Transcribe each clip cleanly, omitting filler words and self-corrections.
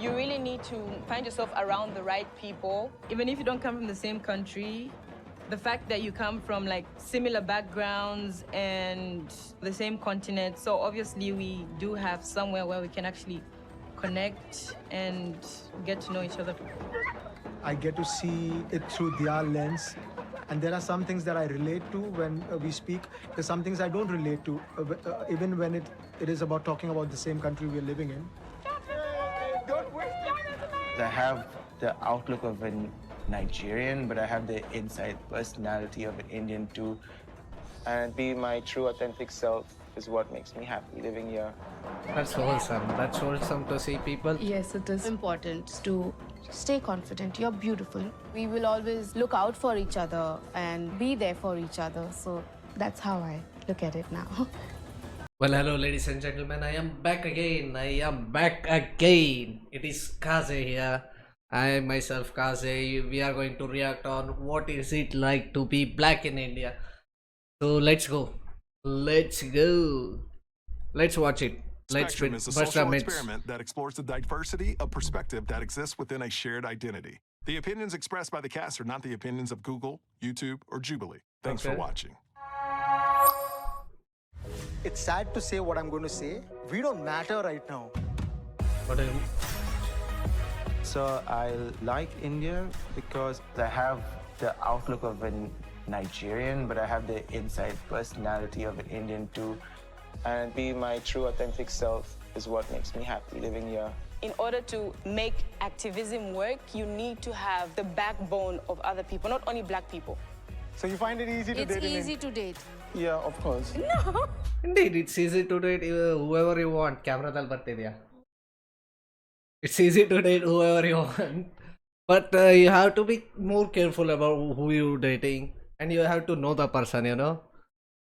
You really need to find yourself around the right people. Even if you don't come from the same country, the fact that you come from like similar backgrounds and the same continent, so obviously we do have somewhere where we can actually connect and get to know each other. I get to see it through their lens. And there are some things that I relate to when we speak. There's some things I don't relate to, even when it is about talking about the same country we're living in. I have the outlook of a Nigerian, but I have the inside personality of an Indian too. And be my true authentic self is what makes me happy living here. That's wholesome. That's wholesome to see people. Yes, it is important to stay confident. You're beautiful. We will always look out for each other and be there for each other. So that's how I look at it now. Well, hello ladies and gentlemen, I am back again. It is Kaze here. I myself Kaze. We are going to react on what is it like to be black in India. So let's go. Let's watch it. Spectrum is a social experiment that explores the diversity of perspective that exists within a shared identity. The opinions expressed by the cast are not the opinions of Google, YouTube, or Jubilee. Thanks for watching. It's sad to say what I'm going to say. We don't matter right now. What do you mean? So I like India because I have the outlook of a Nigerian, but I have the inside personality of an Indian too. And be my true authentic self is what makes me happy living here. In order to make activism work, you need to have the backbone of other people, not only black people. So you find it easy to date? It's easy to date. Yeah, of course. No. Indeed, it's easy to date whoever you want. Camera dal bartidiya. It's easy to date whoever you want. But you have to be more careful about who you're dating. And you have to know the person, you know.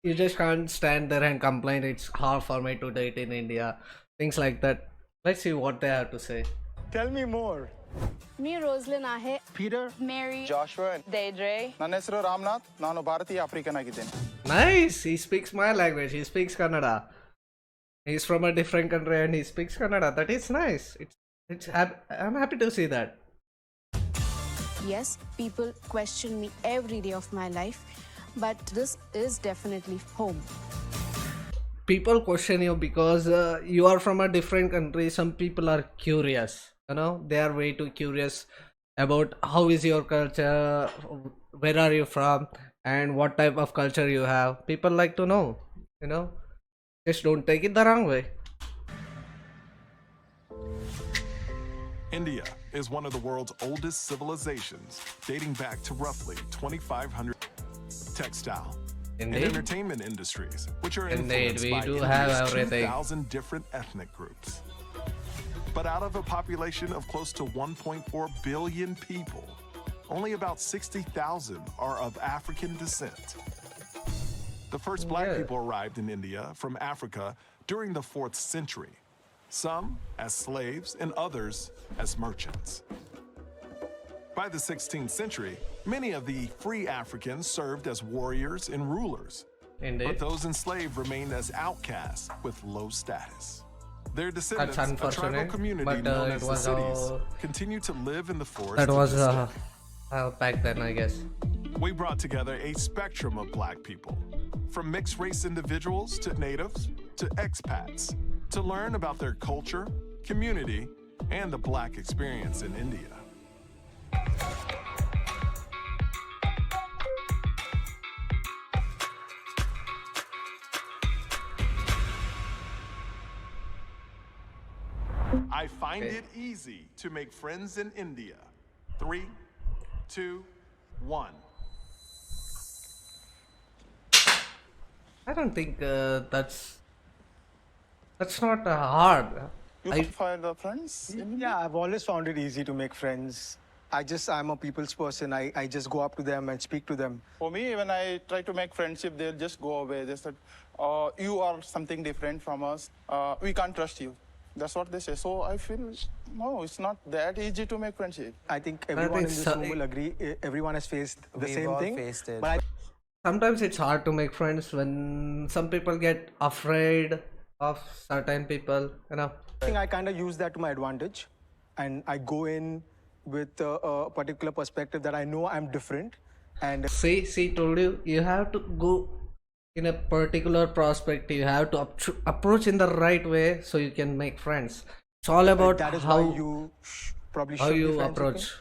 You just can't stand there and complain it's hard for me to date in India. Things like that. Let's see what they have to say. Tell me more. Me Roslyn ahe. Peter? Mary. Joshua and Deidre. ನನ್ನ ಹೆಸರು ರಾಮನಾಥ್ ನಾನು ಭಾರತೀಯ African ಆಗಿದ್ದೇನೆ. Nice! He speaks my language. He speaks Kannada. He's from a different country and he speaks Kannada. That is nice. I'm happy to see that. Yes, people question me every day of my life, but this is definitely home. People question you because you are from a different country. Some people are curious, you know, they are way too curious about how is your culture, where are you from, and what type of culture you have. People like to know, you know. Just don't take it the wrong way. India is one of the world's oldest civilizations, dating back to roughly 2,500. Textile and entertainment industries, which are influenced by India's 2,000 different ethnic groups. But out of a population of close to 1.4 billion people, only about 60,000 are of African descent. The first black people arrived in India from Africa during the 4th century, some as slaves and others as merchants. By the 16th century, many of the free Africans served as warriors and rulers. Indeed. But those enslaved remained as outcasts with low status. Their descendants, That's a tribal unfortunate, community but known it as the was cities, continue to live in the forest. that to was this day. back then, I guess. We brought together a spectrum of black people, from mixed race individuals to natives to expats, to learn about their culture, community, and the black experience in India. I find it easy to make friends in India. 3, 2, 1. I don't think that's not hard. You can find friends? Yeah, I've always found it easy to make friends. I'm a people's person. I just go up to them and speak to them. For me, when I try to make friendship, they'll just go away. They said, you are something different from us. We can't trust you. That's what they say. So I feel, no, it's not that easy to make friendship. I think everyone in this room will agree. Everyone has faced the same thing. Faced it. But Sometimes it's hard to make friends when some people get afraid of certain people, you know. I think I kind of use that to my advantage. and I go in with a particular perspective that I know I'm different. And See, told you, you have to go in a particular perspective. You have to approach in the right way so you can make friends. It's all about that is how why you probably how should be you friends with approach.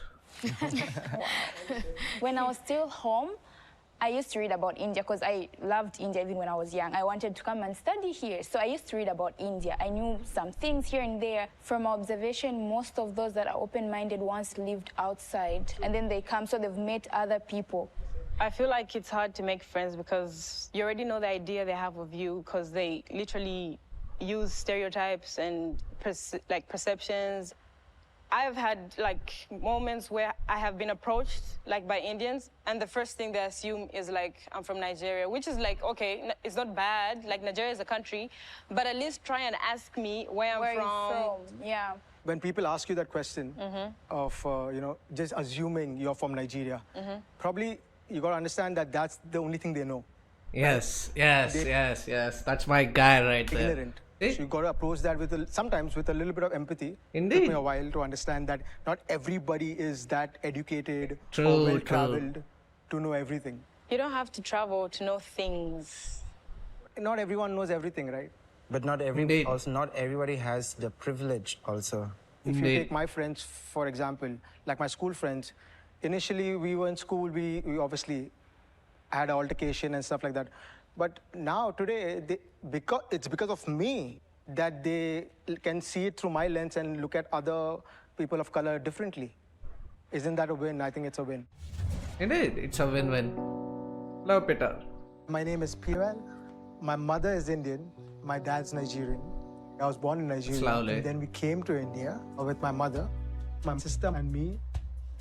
me. When I was still home, I used to read about India because I loved India even when I was young. I wanted to come and study here. So I used to read about India. I knew some things here and there. From observation, most of those that are open-minded once lived outside. And then they come, so they've met other people. I feel like it's hard to make friends because you already know the idea they have of you because they literally use stereotypes and perceptions. I've had like moments where I have been approached like by Indians, and the first thing they assume is like I'm from Nigeria, which is like, okay, it's not bad. Like Nigeria is a country, but at least try and ask me where I'm from. Yeah. When people ask you that question of just assuming you're from Nigeria, probably you got to understand that that's the only thing they know. Yes. That's my guy right there. Ignorant. So you got to approach that with sometimes with a little bit of empathy. Indeed. It took me a while to understand that not everybody is that educated True, or well-traveled to know everything. You don't have to travel to know things. Not everyone knows everything, right? But not everybody has the privilege also. If you take my friends, for example, like my school friends, initially we were in school, we obviously had altercation and stuff like that. But now, today, it's because of me that they can see it through my lens and look at other people of color differently. Isn't that a win? I think it's a win. Indeed, it's a win-win. Love Peter. My name is Peter. My mother is Indian. My dad's Nigerian. I was born in Nigeria. Slowly. And then we came to India with my mother, my sister and me.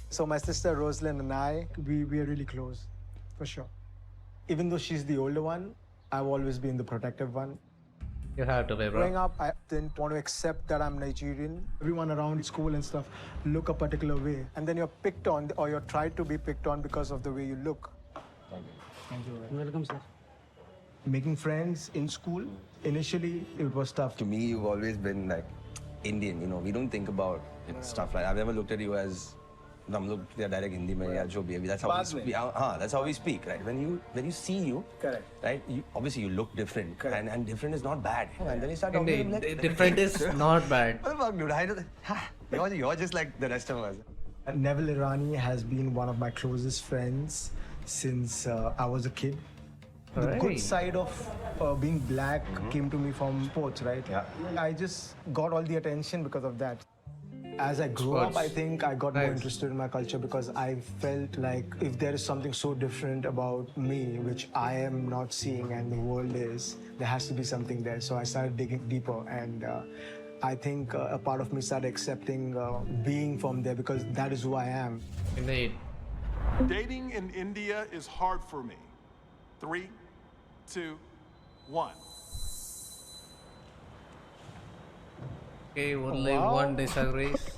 So my sister Rosalind and I, we are really close, for sure. Even though she's the older one, I've always been the protective one. You have to be, bro. Growing up, I didn't want to accept that I'm Nigerian. Everyone around school and stuff look a particular way. And then you're picked on, or you're tried to be picked on because of the way you look. Thank you. You're welcome, sir. Making friends in school, initially, it was tough. To me, you've always been like Indian, you know. We don't think about stuff like I've never looked at you as हम लोग direct Hindi में या जो भी that's how we speak. That's how we speak, right? When you see you, correct, right? Obviously you look different, and different is not bad. And then you start talking to him like, different is not bad. What the fuck, dude? You're just like the rest of us. Neville Irani has been one of my closest friends since I was a kid. The good side of being black came to me from sports, right? Yeah. I just got all the attention because of that. As I grew up, I think I got more interested in my culture because I felt like if there is something so different about me, which I am not seeing and the world is, there has to be something there. So I started digging deeper, and I think a part of me started accepting being from there because that is who I am. Indeed. Dating in India is hard for me. 3, 2, 1. Okay, only one disagrees.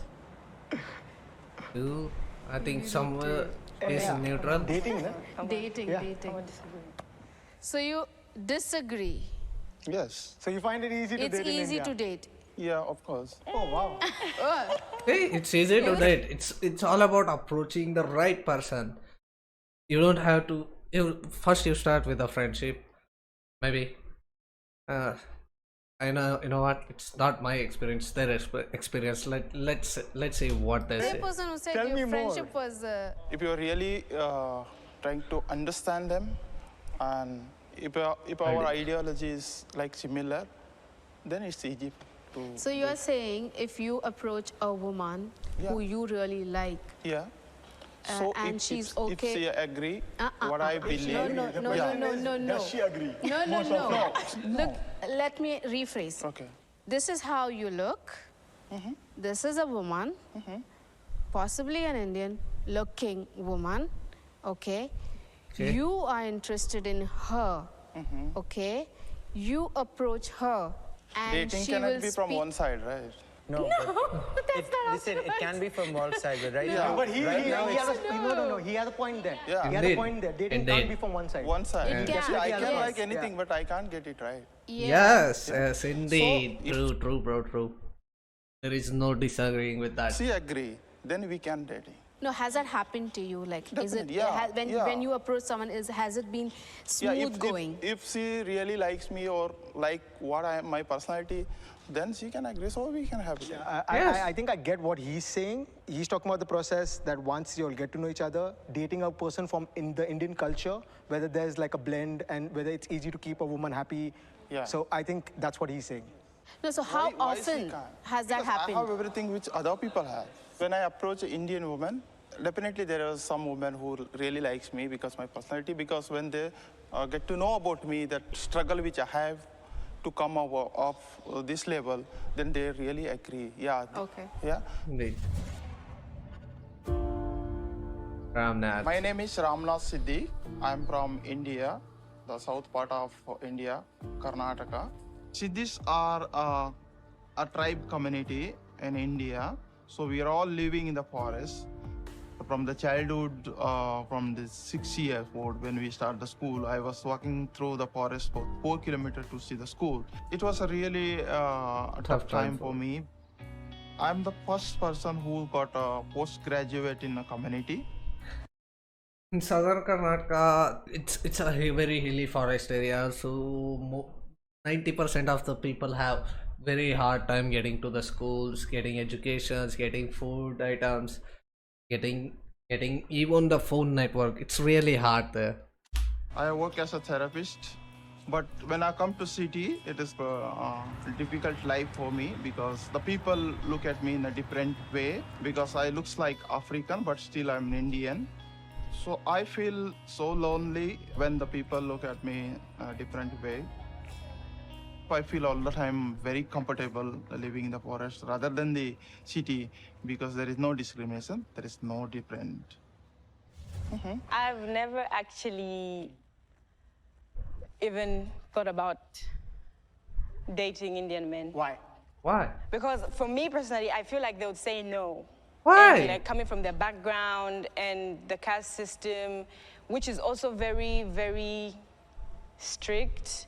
2, I think somewhere is neutral. Dating, no? Dating. So you disagree. Yes. So you find it easy to date in India? It's easy to date. Yeah, of course. Oh, wow. Hey, it's easy to date. It's all about approaching the right person. You don't have to. First, you start with a friendship. Maybe. I know. You know what? It's not my experience. Their experience. Let's see what they say. The person who said Tell me your more. friendship was. If you're really trying to understand them, and if our ideology is like similar, then it's easy to. So you are saying if you approach a woman who you really like, Yeah. So and if she's if okay. she agree, what I believe. No. Does she agree? No. Look, let me rephrase. Okay. This is how you look. This is a woman, possibly an Indian-looking woman. Okay. You are interested in her. Okay. You approach her, and Dating she cannot will be from speak. one side, right? No, That's not listen, it can be from all sides, but right Yeah. now, But he right now has it's, no. He has a point there. Yeah. He has a Indeed. point there. Dating Indeed. can't be from one side. One side. It can. I can Yes. like anything, but I can't get it right. Yes, indeed. So, True, bro, true. There is no disagreeing with that. She agree, then we can dating. No, has that happened to you? Like, is it Definitely, yeah, when you approach someone, has it been smooth going? If she really likes me or like what my personality, then she can agree. So we can have it. I think I get what he's saying. He's talking about the process that once you'll get to know each other, dating a person from in the Indian culture, whether there's like a blend and whether it's easy to keep a woman happy. Yeah. So I think that's what he's saying. No, so how Why she often can't? has that Because happened? I have everything which other people have. When I approach an Indian woman, definitely there are some women who really likes me because my personality. Because when they get to know about me, that struggle which I have to come of this level, then they really agree. Yeah. Okay. Yeah. Indeed. Ramnath. My name is Ramnath Siddhi. I'm from India, the south part of India, Karnataka. Siddhis are a tribe community in India. So we are all living in the forest. From the childhood, from the 6 years old, when we start the school, I was walking through the forest for 4 kilometers to see the school. It was a really tough time for me. I'm the first person who got a postgraduate in a community. In southern Karnataka, it's a very hilly forest area, so 90% of the people have very hard time getting to the schools, getting educations, getting food items, getting even the phone network. It's really hard there. I work as a therapist, but when I come to city, it is a difficult life for me because the people look at me in a different way because I looks like African, but still I'm Indian. So I feel so lonely when the people look at me a different way. I feel all the time very comfortable living in the forest rather than the city because there is no discrimination, there is no different. I've never actually even thought about dating Indian men. Why? Why? Because for me personally, I feel like they would say no. Why? And, like, coming from their background and the caste system, which is also very, very strict.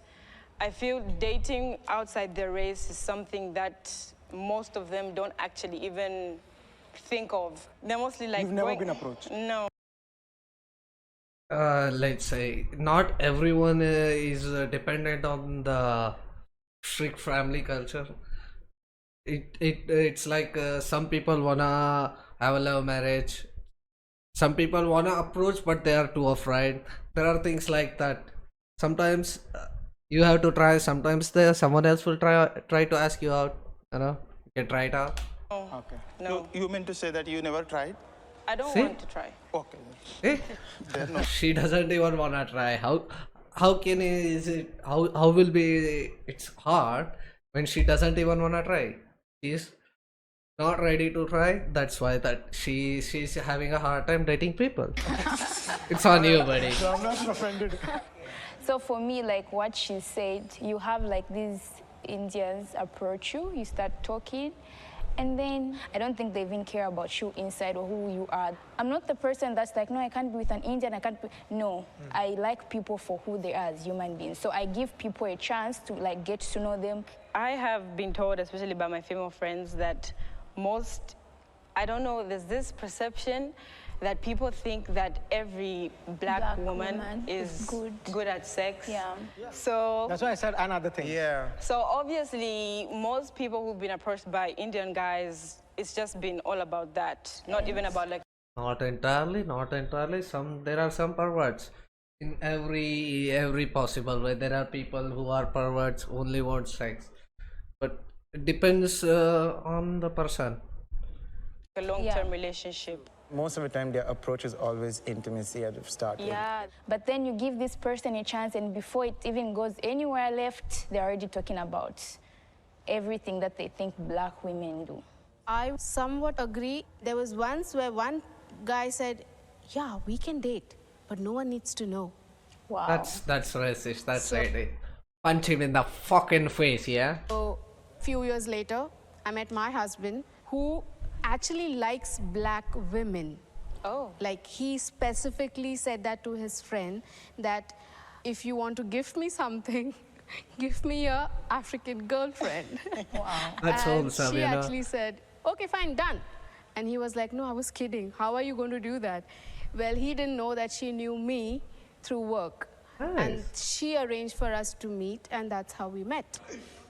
I feel dating outside their race is something that most of them don't actually even think of. They're mostly like You've never been approached? No. Let's say not everyone is dependent on the strict family culture. It's like some people wanna have a love marriage. Some people wanna approach, but they are too afraid. There are things like that. Sometimes you have to try. Sometimes someone else will try to ask you out. You know, you can try it out. Okay. No. You mean to say that you never tried? I don't See? want to try. Okay. Eh? Then no. She doesn't even wanna try. How can is it? How will be? It's hard when she doesn't even wanna try. She's not ready to try. That's why that she's having a hard time dating people. It's on you, buddy. I'm not offended. So for me, like what she said, you have like these Indians approach you, you start talking, and then I don't think they even care about you inside or who you are. I'm not the person that's like, no, I can't be with an Indian, I can't be. No, I like people for who they are as human beings. So I give people a chance to like get to know them. I have been told, especially by my female friends, that I don't know, there's this perception that people think that every black woman is good at sex. Yeah. So That's why I said another thing. Yeah. So obviously, most people who've been approached by Indian guys, it's just been all about that, not even about like. Not entirely. There are some perverts in every possible way. There are people who are perverts, only want sex, but it depends on the person. A long-term relationship. Most of the time, their approach is always intimacy at the start. Yeah, but then you give this person a chance, and before it even goes anywhere left, they're already talking about everything that they think black women do. I somewhat agree. There was once where one guy said, yeah, we can date, but no one needs to know. Wow. That's racist. That's right. Punch him in the fucking face, yeah? So, few years later, I met my husband who actually likes black women. Oh. Like, he specifically said that to his friend, that if you want to gift me something, give me a African girlfriend. Wow. That's and wholesome, she you know. actually said, okay, fine, done. And he was like, no, I was kidding. How are you going to do that? Well, he didn't know that she knew me through work. And Nice. she arranged for us to meet, and that's how we met.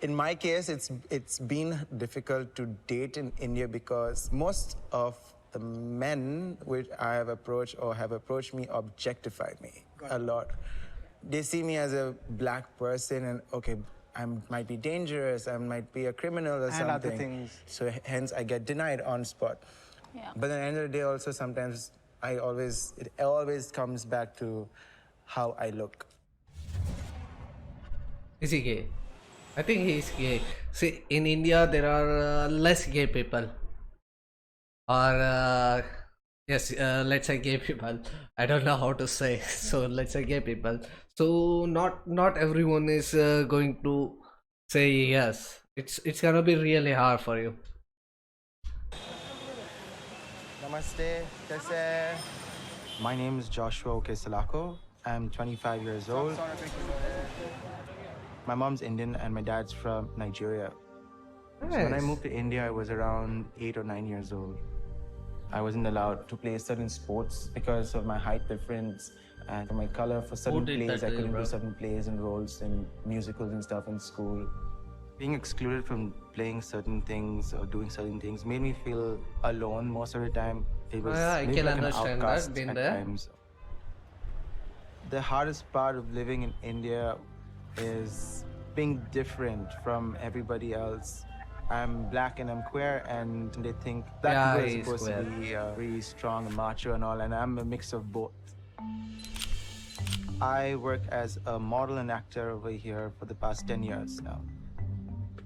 In my case, it's been difficult to date in India because most of the men which I have approached or have approached me objectify me a lot. They see me as a black person and, okay, I might be dangerous, I might be a criminal or something. And other things. So hence I get denied on spot. Yeah. But at the end of the day also sometimes it always comes back to how I look. Is he gay? I think he's gay. See, in India there are less gay people. Or yes, let's say gay people. I don't know how to say. So let's say gay people. So not everyone is going to say yes. It's gonna be really hard for you. Namaste, kaise? My name is Joshua Okesalako. I'm 25 years old. My mom's Indian and my dad's from Nigeria. So when I Nice. moved to India, I was around 8 or 9 years old. I wasn't allowed to play certain sports because of my height difference and my color for certain did plays. that I to you, couldn't bro? do certain plays and roles and musicals and stuff in school. Being excluded from playing certain things or doing certain things made me feel alone most of the time. It was Yeah, I maybe can like an understand that, outcast been at there. times. The hardest part of living in India is being different from everybody else. I'm black and I'm queer, and they think that Yeah, people are he's supposed queer. to be really strong and macho and all, and I'm a mix of both. I work as a model and actor over here for the past 10 years now.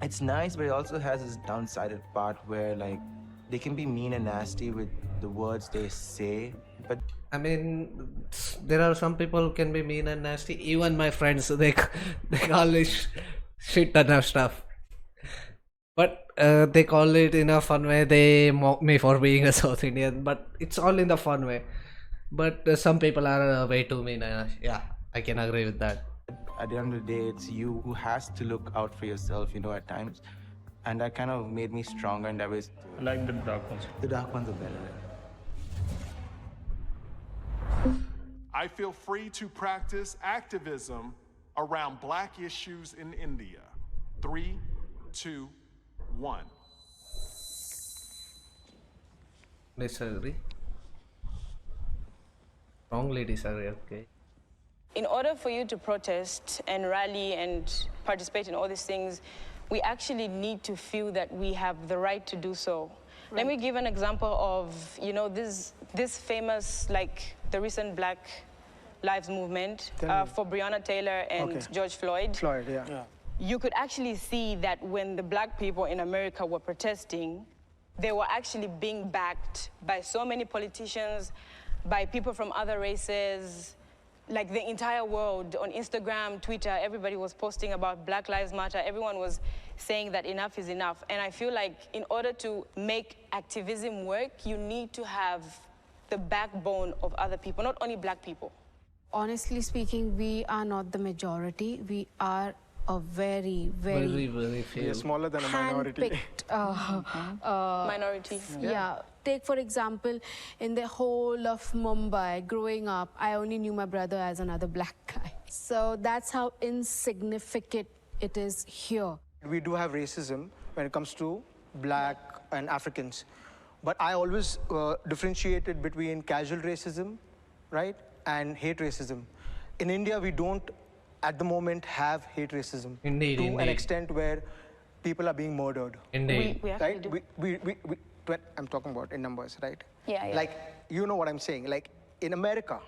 It's nice, but it also has this downside part where, like, they can be mean and nasty with the words they say, but I mean, there are some people who can be mean and nasty. Even my friends, they call it shit ton of stuff. But they call it in a fun way. They mock me for being a South Indian, but it's all in the fun way. But some people are way too mean. Yeah, I can agree with that. at the end of the day, it's you who has to look out for yourself, you know, at times. And that kind of made me stronger in that way. I like the dark ones. The dark ones are better. I feel free to practice activism around black issues in India. 3, 2, 1. Disagree. Strongly disagree, okay. In order for you to protest and rally and participate in all these things, we actually need to feel that we have the right to do so. Right. Let me give an example of, you know, this famous, like the recent Black Lives Movement for Breonna Taylor and George Floyd. Floyd, yeah. You could actually see that when the black people in America were protesting, they were actually being backed by so many politicians, by people from other races, like the entire world. On Instagram, Twitter, everybody was posting about Black Lives Matter. Everyone was saying that enough is enough. And I feel like in order to make activism work, you need to have the backbone of other people, not only black people. Honestly speaking, we are not the majority. We are a very, very, very few. We are smaller than a minority. handpicked Minority. Yeah. Take, for example, in the whole of Mumbai, growing up, I only knew my brother as another black guy. So that's how insignificant it is here. We do have racism when it comes to black and Africans. But I always differentiated between casual racism, right, and hate racism. In India, we don't, at the moment, have hate racism. Indeed, to indeed. an extent where people are being murdered. Indeed. We actually Right? do. I'm talking about in numbers, right? Yeah, yeah. Like, you know what I'm saying. Like, in America,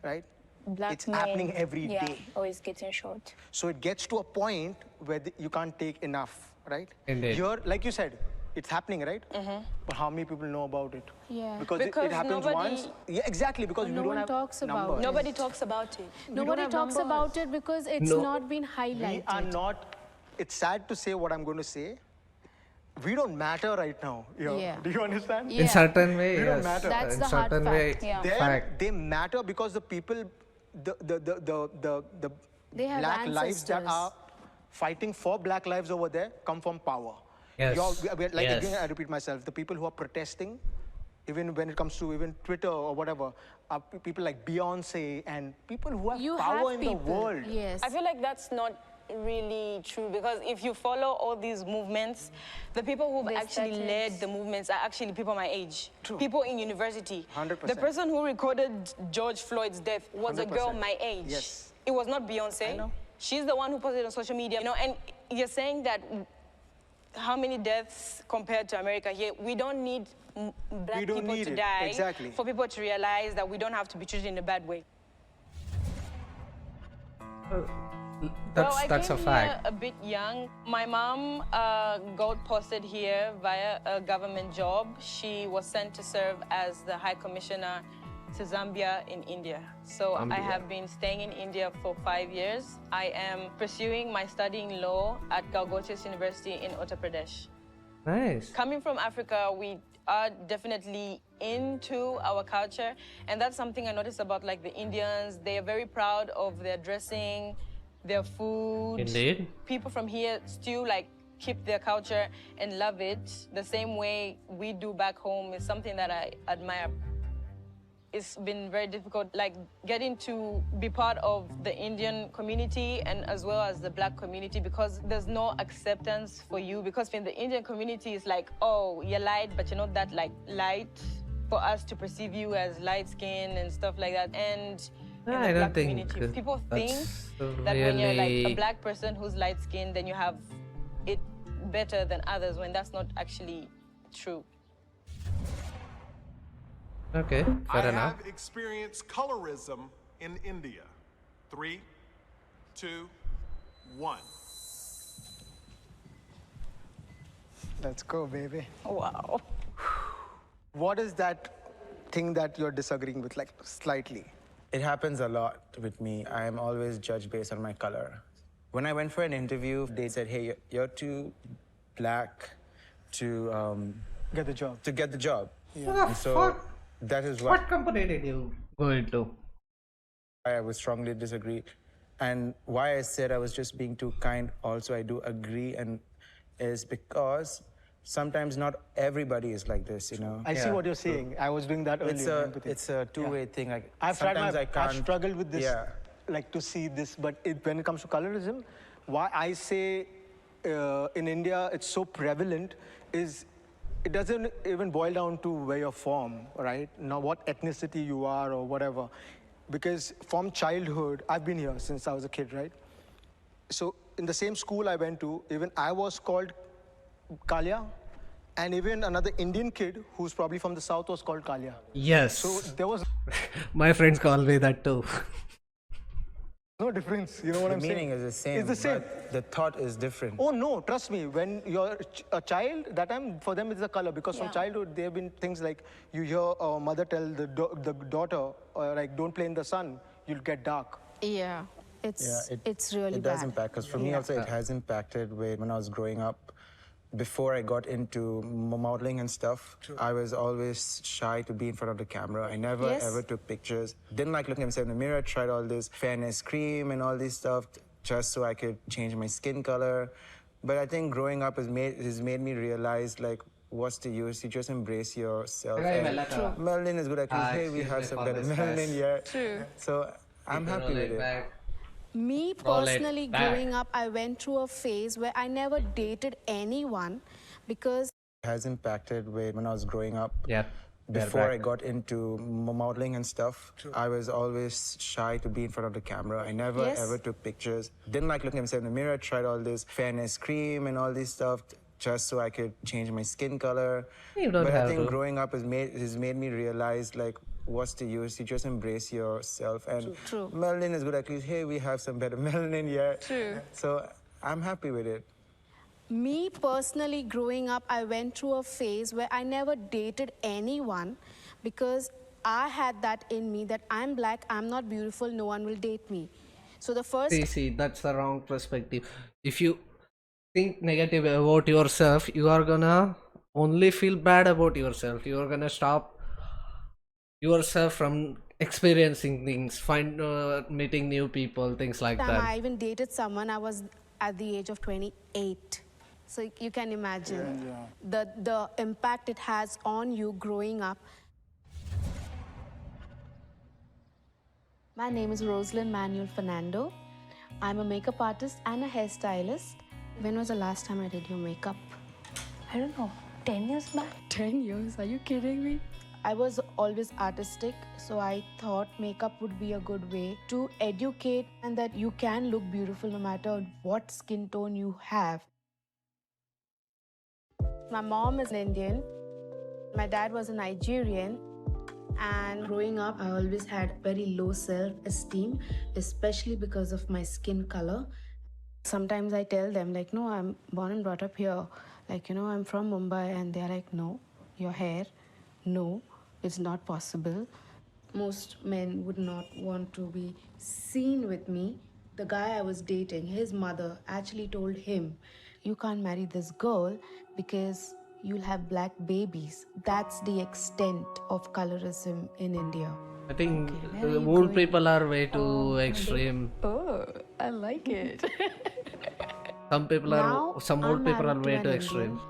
right? Black it's men, happening every day. always getting shot. So it gets to a point where you can't take enough, right? Indeed. Here, like you said, it's happening, right? But how many people know about it? Yeah. Because, Because it happens nobody- once. Yeah, exactly, because No we don't one have talks about numbers. it. Nobody talks about it. Nobody have talks numbers. about it because it's No. not been We highlighted. are not, it's sad to say what I'm going to say. We don't matter right now. Yeah. Do you understand? Yeah. In certain way, We don't yes. matter. That's in the hard certain way, fact. Yeah. fact. They matter because the people, the They have black lives that ancestors. are fighting for black lives over there come from power. Yes. Like again, I repeat myself, the people who are protesting, even when it comes to even Twitter or whatever, are people like Beyonce and people who have power in the world. Yes. I feel like that's not really true, because if you follow all these movements, the people who've actually led the movements are actually people my age. True. People in university. 100%. The person who recorded George Floyd's death was a girl 100%. my age. Yes. It was not Beyonce. I know. She's the one who posted on social media, and you're saying that how many deaths compared to America here? We don't need black people to die for people to realize that we don't have to be treated in a bad way. That's a fact. A bit young. My mom got posted here via a government job. She was sent to serve as the High Commissioner to Zambia in India. So I have been staying in India for 5 years. I am pursuing my studying law at Galgotis University in Uttar Pradesh. Nice. Coming from Africa, we are definitely into our culture, and that's something I noticed about like the Indians. They are very proud of their dressing, their food. Indeed. People from here still like keep their culture and love it the same way we do back home. Is something that I admire. It's been very difficult, like getting to be part of the Indian community and as well as the black community, because there's no acceptance for you, because in the Indian community it's like, oh, you're light, but you're not that like light for us to perceive you as light skin and stuff like that. And in the I black don't think community, people think that's that when you're like a really- black person who's light skinned, then you have it better than others, when that's not actually true. Okay, I fair enough. have experienced colorism in India. 3, 2, 1. Let's go, baby. Wow. What is that thing that you're disagreeing with, like slightly? It happens a lot with me. I am always judged based on my color. When I went for an interview, they said, hey, you're too black to Get the job. get the job. What the So fuck? that is What company did you go into? I would strongly disagree. And why I said I was just being too kind, also I do agree, and is because sometimes not everybody is like this, you know. I see what you're saying. I was doing that earlier. It's a two-way thing. Like I've tried sometimes I can't. I've struggled with this, Yeah. like to see this, but when it comes to colorism, why I say in India it's so prevalent is it doesn't even boil down to where you're from, right? Now what ethnicity you are or whatever. Because from childhood, I've been here since I was a kid, right? So in the same school I went to, even I was called Kalia, and even another Indian kid who's probably from the south was called Kalia. Yes. So there was My friends call me that too. no difference, you know what The I'm saying? meaning is the same. It's the same. But the thought is different. Oh no, trust me, when you're a child, that time for them it's the color, because from childhood there have been things like you hear a mother tell the daughter, like don't play in the sun, you'll get dark. Yeah, it's really It does bad. impact, because for me also it has impacted when I was growing up. Before I got into modeling and stuff, I was always shy to be in front of the camera. I never ever took pictures. Didn't like looking at myself in the mirror. Tried all this fairness cream and all this stuff just so I could change my skin color. But I think growing up has made me realize, like, what's the use? You just embrace yourself. And melanin is good. Hey, we have some better melanin here. True. So I'm happy with it. Me personally, growing up, I went through a phase where I never dated anyone because It has impacted when I was growing up. Yeah. Before I got into modeling and stuff, I was always shy to be in front of the camera. I never ever took pictures. Didn't like looking at myself in the mirror. Tried all this fairness cream and all this stuff just so I could change my skin color. You don't but have I think to. growing up has made me realize, like, what's the use? You just embrace yourself. And melanin is good. At least, hey, we have some better melanin here. True. So I'm happy with it. me personally, growing up, I went through a phase where I never dated anyone because I had that in me that I'm black, I'm not beautiful, no one will date me. So the first See, that's the wrong perspective. If you think negative about yourself, you are gonna only feel bad about yourself. You are gonna stop yourself from experiencing things, meeting new people, things like time that. I even dated someone, I was at the age of 28. So you can imagine the impact it has on you growing up. My name is Rosalind Manuel Fernando. I'm a makeup artist and a hairstylist. When was the last time I did your makeup? I don't know, 10 years back? 10 years? Are you kidding me? I was always artistic, so I thought makeup would be a good way to educate and that you can look beautiful no matter what skin tone you have. My mom is Indian. My dad was a Nigerian. And growing up, I always had very low self-esteem, especially because of my skin color. Sometimes I tell them, like, no, I'm born and brought up here. Like, I'm from Mumbai. And they're like, no, your hair, no, it's not possible. Most men would not want to be seen with me. The guy I was dating, his mother actually told him, you can't marry this girl because you'll have black babies. That's the extent of colorism in India. I think old people are way too extreme. Oh, I like it. Some old people are way too extreme.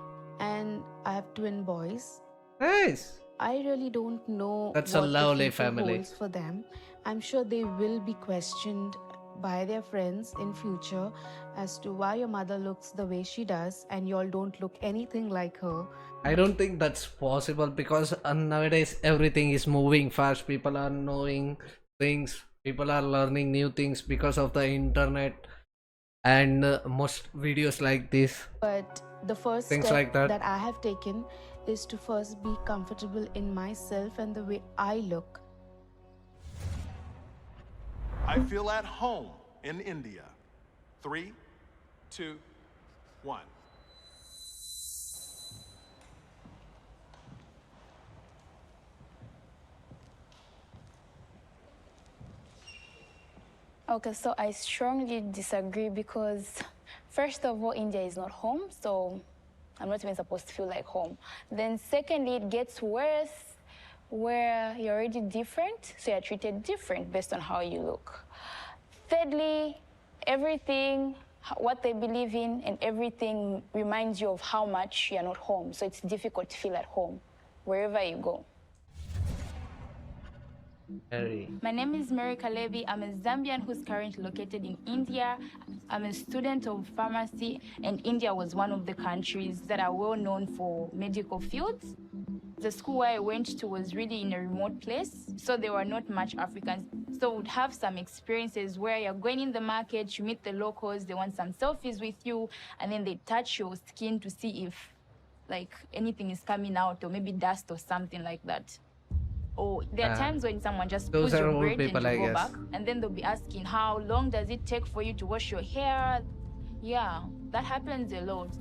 And I have twin boys. Nice. I really don't know That's what a lovely the future family. holds for them. I'm sure they will be questioned by their friends in future as to why your mother looks the way she does and y'all don't look anything like her. I don't think that's possible because nowadays everything is moving fast. People are knowing things. People are learning new things because of the internet and most videos like this. But the first Things step like that. I have taken is to first be comfortable in myself and the way I look. I feel at home in India. 3, 2, 1. Okay, so I strongly disagree because, first of all, India is not home, so I'm not even supposed to feel like home. Then secondly, it gets worse where you're already different, so you're treated different based on how you look. Thirdly, everything, what they believe in and everything reminds you of how much you're not home, so it's difficult to feel at home wherever you go. My name is Mary Kalevi. I'm a Zambian who's currently located in India. I'm a student of pharmacy, and India was one of the countries that are well known for medical fields. The school where I went to was really in a remote place, so there were not much Africans. So we'd have some experiences where you're going in the market, you meet the locals, they want some selfies with you, and then they touch your skin to see if like anything is coming out or maybe dust or something like that. Or there are times when someone just pulls your braid and you go back, and then they'll be asking, how long does it take for you to wash your hair? Yeah, that happens a lot.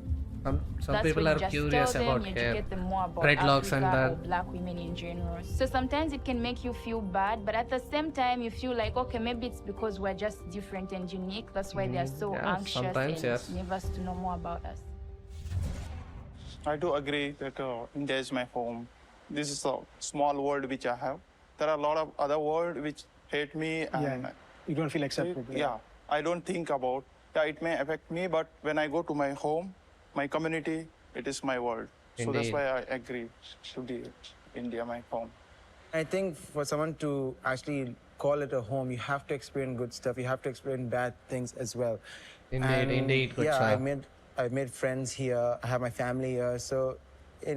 Some people are curious about hair, dreadlocks and that. Or black women in general. So sometimes it can make you feel bad, but at the same time you feel like, okay, maybe it's because we're just different and unique. That's why they are so anxious and nervous to know more about us. I do agree that India is my home. This is a small world which I have. There are a lot of other world which hate me. And you don't feel accepted. I don't think about. Yeah, it may affect me, but when I go to my home, my community, it is my world. So that's why I agree to be India my home. I think for someone to actually call it a home, you have to experience good stuff. You have to experience bad things as well. Indeed. Good yeah, I've made friends here. I have my family here. So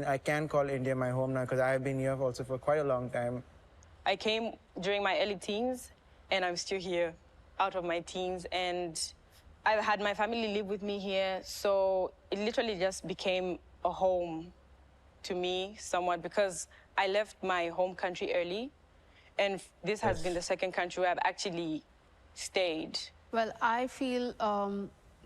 I can call India my home now because I have been here also for quite a long time. I came during my early teens, and I'm still here out of my teens. And I've had my family live with me here, so it literally just became a home to me somewhat because I left my home country early, and this has been the second country where I've actually stayed. Well, I feel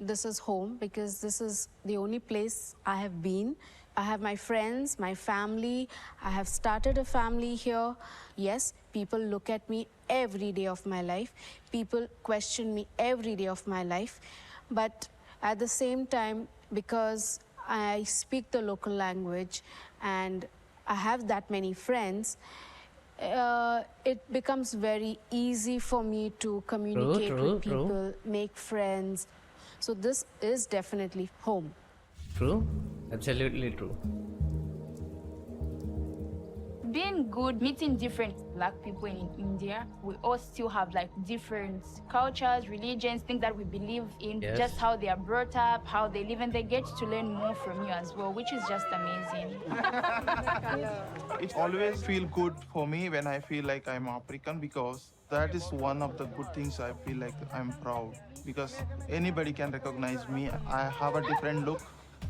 this is home because this is the only place I have been. I have my friends, my family. I have started a family here. Yes, people look at me every day of my life. People question me every day of my life. But at the same time, because I speak the local language and I have that many friends, it becomes very easy for me to communicate with people, make friends. So this is definitely home. True, absolutely true. Being good, meeting different black people in India, we all still have like different cultures, religions, things that we believe in, Yes. just how they are brought up, how they live, and they get to learn more from you as well, which is just amazing. It always feel good for me when I feel like I'm African, because that is one of the good things I feel like I'm proud, because anybody can recognize me. I have a different look.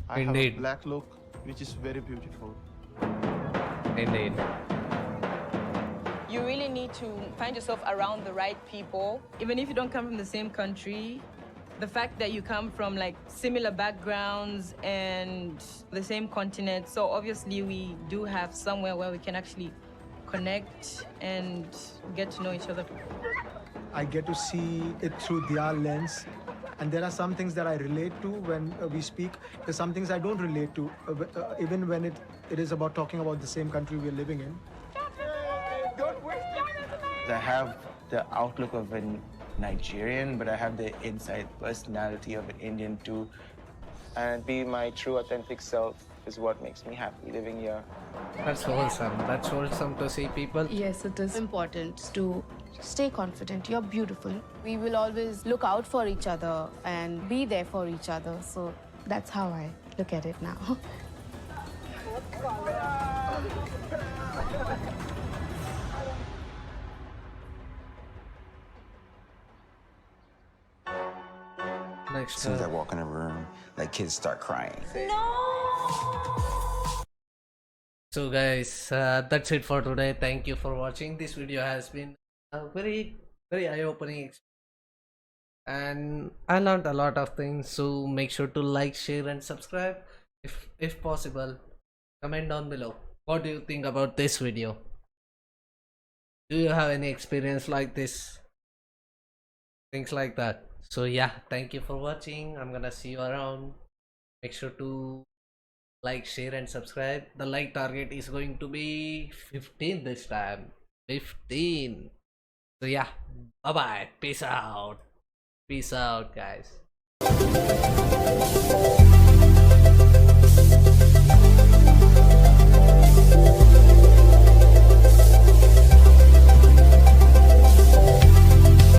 I have a Indeed. black look, which is very beautiful. Indeed. You really need to find yourself around the right people. Even if you don't come from the same country, the fact that you come from like similar backgrounds and the same continent, so obviously we do have somewhere where we can actually connect and get to know each other. I get to see it through their lens. And there are some things that I relate to when we speak. There's some things I don't relate to, even when it is about talking about the same country we're living in. I have the outlook of a Nigerian, but I have the inside personality of an Indian too. And be my true authentic self is what makes me happy living here. That's wholesome. That's wholesome to see people. Yes, it is important to stay confident. You're beautiful. We will always look out for each other and be there for each other. So that's how I look at it now. Next, As soon as I walk in a room, like kids start crying. so guys, that's it for today. Thank you for watching. This video has been a very eye-opening experience, and I learned a lot of things. So make sure to like, share and subscribe if possible. Comment down below, what do you think about this video? Do you have any experience like this, things like that? So yeah, thank you for watching. I'm gonna see you around. Make sure to like, share and subscribe. The like target is going to be 15 this time. 15. So yeah, bye bye. Peace out. Peace out, guys.